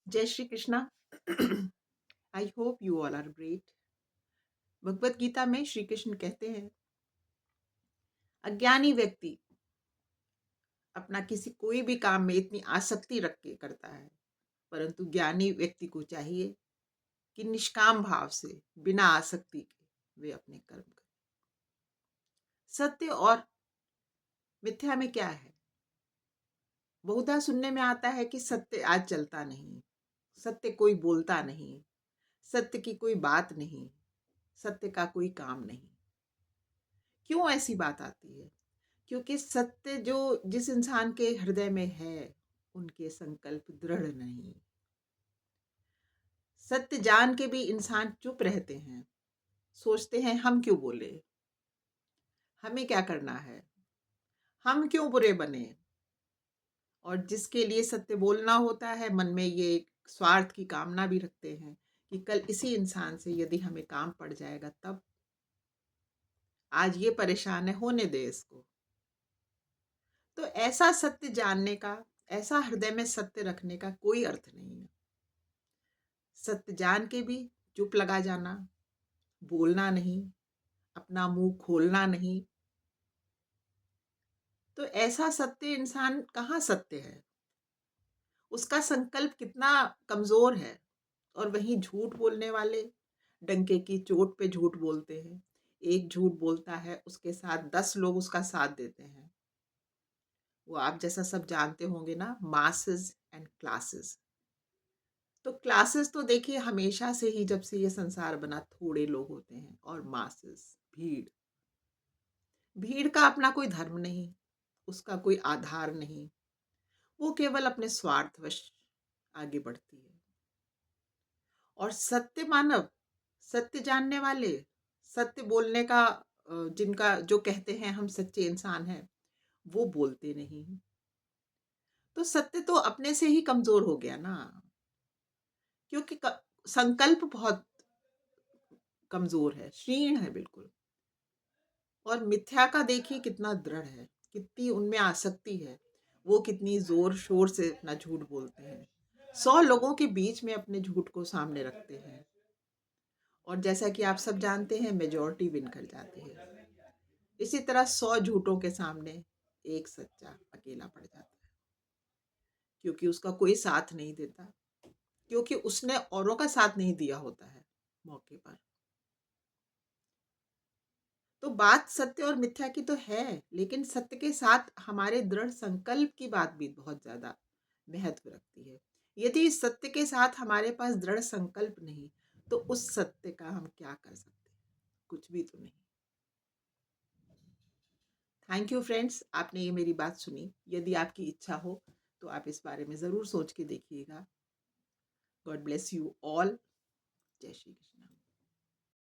जय Shri Krishna. I hope you all are great. Bhagavad Gita में श्री कृष्ण कहते हैं, अज्ञानी व्यक्ति अपना किसी कोई भी काम में इतनी आसक्ति रख के करता है, परंतु ज्ञानी व्यक्ति को चाहिए कि निष्काम भाव से बिना आसक्ति के वे अपने कर्म करें। सत्य और मिथ्या में क्या है? बहुधा सुनने में आता है कि सत्य आज चलता नहीं, सत्य कोई बोलता नहीं, सत्य की कोई बात नहीं, सत्य का कोई काम नहीं। क्यों ऐसी बात आती है? क्योंकि सत्य जो जिस इंसान के हृदय में है, उनके संकल्प दृढ़ नहीं। सत्य जान के भी इंसान चुप रहते हैं, सोचते हैं हम क्यों बोले, हमें क्या करना है, हम क्यों बुरे बने। और जिसके लिए सत्य बोलना होता है, मन में ये एक स्वार्थ की कामना भी रखते हैं कि कल इसी इंसान से यदि हमें काम पड़ जाएगा तब, आज ये परेशान है, होने दे इसको। तो ऐसा सत्य जानने का, ऐसा हृदय में सत्य रखने का कोई अर्थ नहीं है। सत्य जान के भी चुप लगा जाना, बोलना नहीं, अपना मुंह खोलना नहीं, तो ऐसा सत्य इंसान कहाँ सत्य है? उसका संकल्प कितना कमजोर है। और वहीं झूठ बोलने वाले डंके की चोट पे झूठ बोलते हैं। एक झूठ बोलता है, उसके साथ 10 लोग उसका साथ देते हैं। वो आप जैसा सब जानते होंगे ना, मासेस एंड क्लासेस। तो क्लासेस तो देखिए हमेशा से ही, जब से ये संसार बना, थोड़े लोग होते हैं, और मासेस भीड़। भीड़ का अपना कोई धर्म नहीं, उसका कोई आधार नहीं, वो केवल अपने स्वार्थवश आगे बढ़ती है। और सत्य मानव, सत्य जानने वाले, सत्य बोलने का जिनका जो कहते हैं हम सच्चे इंसान हैं, वो बोलते नहीं। तो सत्य तो अपने से ही कमजोर हो गया ना, क्योंकि संकल्प बहुत कमजोर है, क्षीण है बिल्कुल। और मिथ्या का देखिए कितना दृढ़ है, कितनी उनमें आसक्ति है, वो कितनी जोर शोर से अपना झूठ बोलते हैं, 100 लोगों के बीच में अपने झूठ को सामने रखते हैं। और जैसा कि आप सब जानते हैं, मेजॉरिटी विन कर जाती है। इसी तरह 100 झूठों के सामने एक सच्चा अकेला पड़ जाता है, क्योंकि उसका कोई साथ नहीं देता, क्योंकि उसने औरों का साथ नहीं दिया होता है मौके पर। तो बात सत्य और मिथ्या की तो है, लेकिन सत्य के साथ हमारे दृढ़ संकल्प की बात भी बहुत ज्यादा महत्व रखती है। यदि सत्य के साथ हमारे पास दृढ़ संकल्प नहीं, तो उस सत्य का हम क्या कर सकते हैं? कुछ भी तो नहीं। थैंक यू फ्रेंड्स, आपने ये मेरी बात सुनी। यदि आपकी इच्छा हो तो आप इस बारे में ज़रूर सोच के देखिएगा। God bless you all. जय श्री कृष्ण।